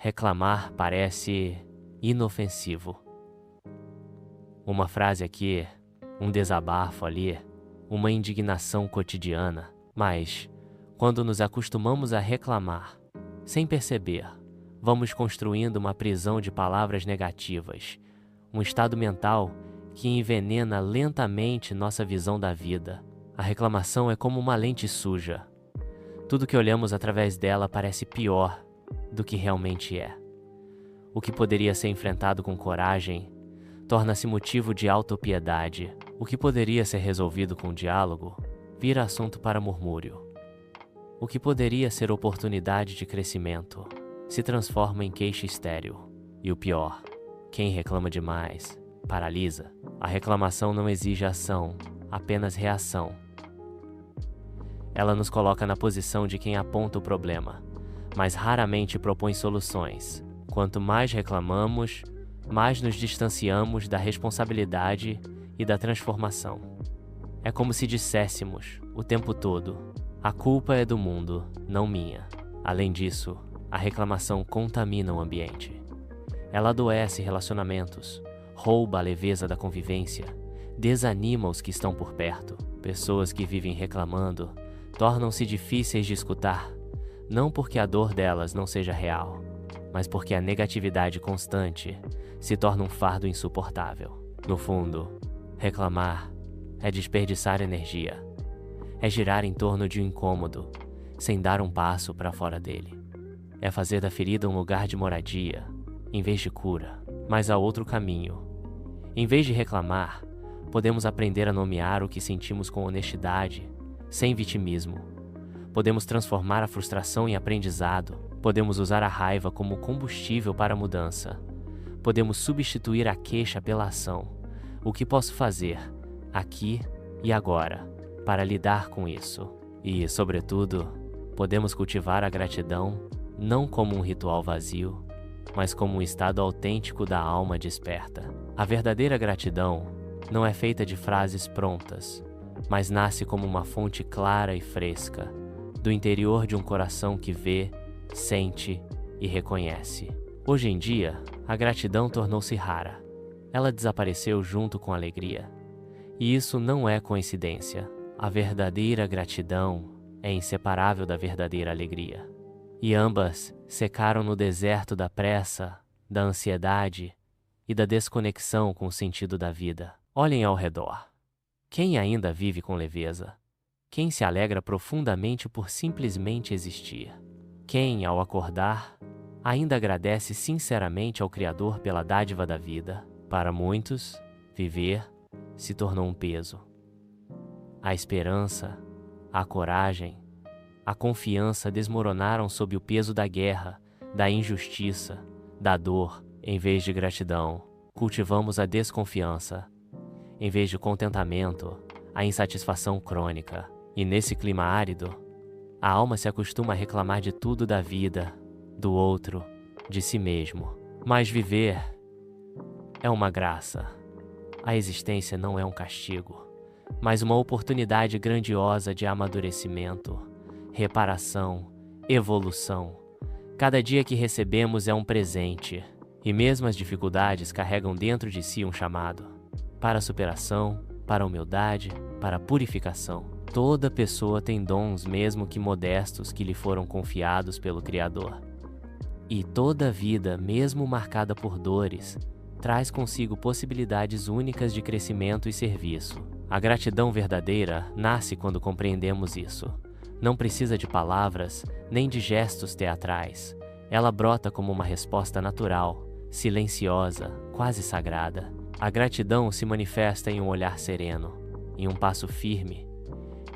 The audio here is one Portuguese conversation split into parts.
reclamar parece inofensivo. Uma frase aqui, um desabafo ali, uma indignação cotidiana. Mas, quando nos acostumamos a reclamar, sem perceber, vamos construindo uma prisão de palavras negativas, um estado mental que envenena lentamente nossa visão da vida. A reclamação é como uma lente suja. Tudo que olhamos através dela parece pior do que realmente é. O que poderia ser enfrentado com coragem torna-se motivo de autopiedade. O que poderia ser resolvido com diálogo vira assunto para murmúrio. O que poderia ser oportunidade de crescimento se transforma em queixa estéril. E o pior, quem reclama demais paralisa. A reclamação não exige ação, apenas reação. Ela nos coloca na posição de quem aponta o problema, mas raramente propõe soluções. Quanto mais reclamamos, mais nos distanciamos da responsabilidade e da transformação. É como se disséssemos, o tempo todo, a culpa é do mundo, não minha. Além disso, a reclamação contamina o ambiente. Ela adoece relacionamentos, rouba a leveza da convivência, desanima os que estão por perto. Pessoas que vivem reclamando tornam-se difíceis de escutar, não porque a dor delas não seja real, mas porque a negatividade constante se torna um fardo insuportável. No fundo, reclamar é desperdiçar energia, é girar em torno de um incômodo, sem dar um passo para fora dele. É fazer da ferida um lugar de moradia, em vez de cura. Mas há outro caminho. Em vez de reclamar, podemos aprender a nomear o que sentimos com honestidade, sem vitimismo. Podemos transformar a frustração em aprendizado. Podemos usar a raiva como combustível para a mudança. Podemos substituir a queixa pela ação. O que posso fazer, aqui e agora, para lidar com isso? E, sobretudo, podemos cultivar a gratidão não como um ritual vazio, mas como um estado autêntico da alma desperta. A verdadeira gratidão não é feita de frases prontas, mas nasce como uma fonte clara e fresca, do interior de um coração que vê, sente e reconhece. Hoje em dia, a gratidão tornou-se rara. Ela desapareceu junto com a alegria. E isso não é coincidência. A verdadeira gratidão é inseparável da verdadeira alegria. E ambas secaram no deserto da pressa, da ansiedade e da desconexão com o sentido da vida. Olhem ao redor. Quem ainda vive com leveza? Quem se alegra profundamente por simplesmente existir? Quem, ao acordar, ainda agradece sinceramente ao Criador pela dádiva da vida? Para muitos, viver se tornou um peso. A esperança, a coragem, a confiança desmoronaram sob o peso da guerra, da injustiça, da dor. Em vez de gratidão, cultivamos a desconfiança. Em vez de contentamento, a insatisfação crônica. E nesse clima árido, a alma se acostuma a reclamar de tudo da vida, do outro, de si mesmo. Mas viver é uma graça. A existência não é um castigo, mas uma oportunidade grandiosa de amadurecimento, reparação, evolução. Cada dia que recebemos é um presente, e mesmo as dificuldades carregam dentro de si um chamado para a superação, para a humildade, para a purificação. Toda pessoa tem dons, mesmo que modestos, que lhe foram confiados pelo Criador. E toda vida, mesmo marcada por dores, traz consigo possibilidades únicas de crescimento e serviço. A gratidão verdadeira nasce quando compreendemos isso. Não precisa de palavras, nem de gestos teatrais. Ela brota como uma resposta natural, silenciosa, quase sagrada. A gratidão se manifesta em um olhar sereno, em um passo firme,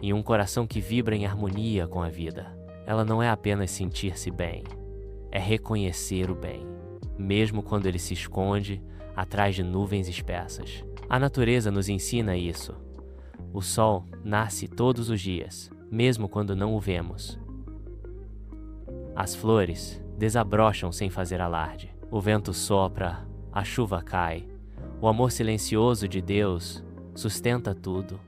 em um coração que vibra em harmonia com a vida. Ela não é apenas sentir-se bem, é reconhecer o bem, mesmo quando ele se esconde atrás de nuvens espessas. A natureza nos ensina isso. O sol nasce todos os dias, mesmo quando não o vemos. As flores desabrocham sem fazer alarde. O vento sopra, a chuva cai. O amor silencioso de Deus sustenta tudo.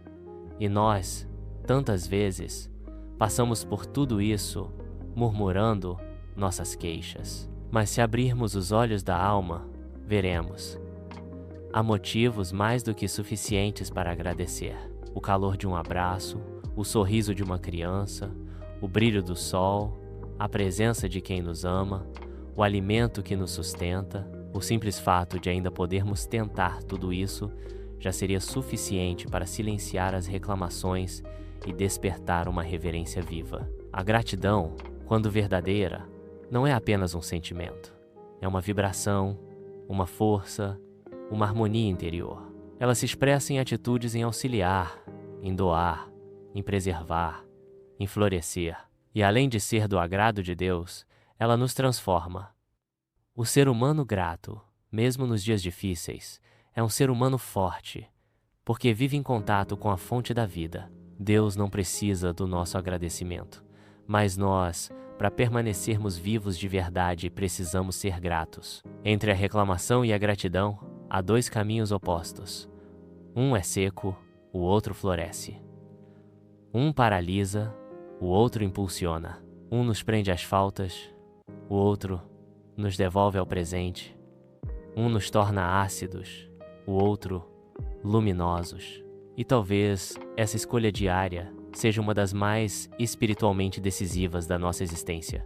E nós, tantas vezes, passamos por tudo isso murmurando nossas queixas. Mas se abrirmos os olhos da alma, veremos. Há motivos mais do que suficientes para agradecer. O calor de um abraço, o sorriso de uma criança, o brilho do sol, a presença de quem nos ama, o alimento que nos sustenta. O simples fato de ainda podermos tentar tudo isso já seria suficiente para silenciar as reclamações e despertar uma reverência viva. A gratidão, quando verdadeira, não é apenas um sentimento. É uma vibração, uma força, uma harmonia interior. Ela se expressa em atitudes em auxiliar, em doar, em preservar, em florescer. E além de ser do agrado de Deus, ela nos transforma. O ser humano grato, mesmo nos dias difíceis, é um ser humano forte, porque vive em contato com a fonte da vida. Deus não precisa do nosso agradecimento, mas nós, para permanecermos vivos de verdade, precisamos ser gratos. Entre a reclamação e a gratidão, há dois caminhos opostos. Um é seco, o outro floresce. Um paralisa, o outro impulsiona. Um nos prende às faltas, o outro nos devolve ao presente. Um nos torna ácidos, o outro luminosos. E talvez essa escolha diária seja uma das mais espiritualmente decisivas da nossa existência.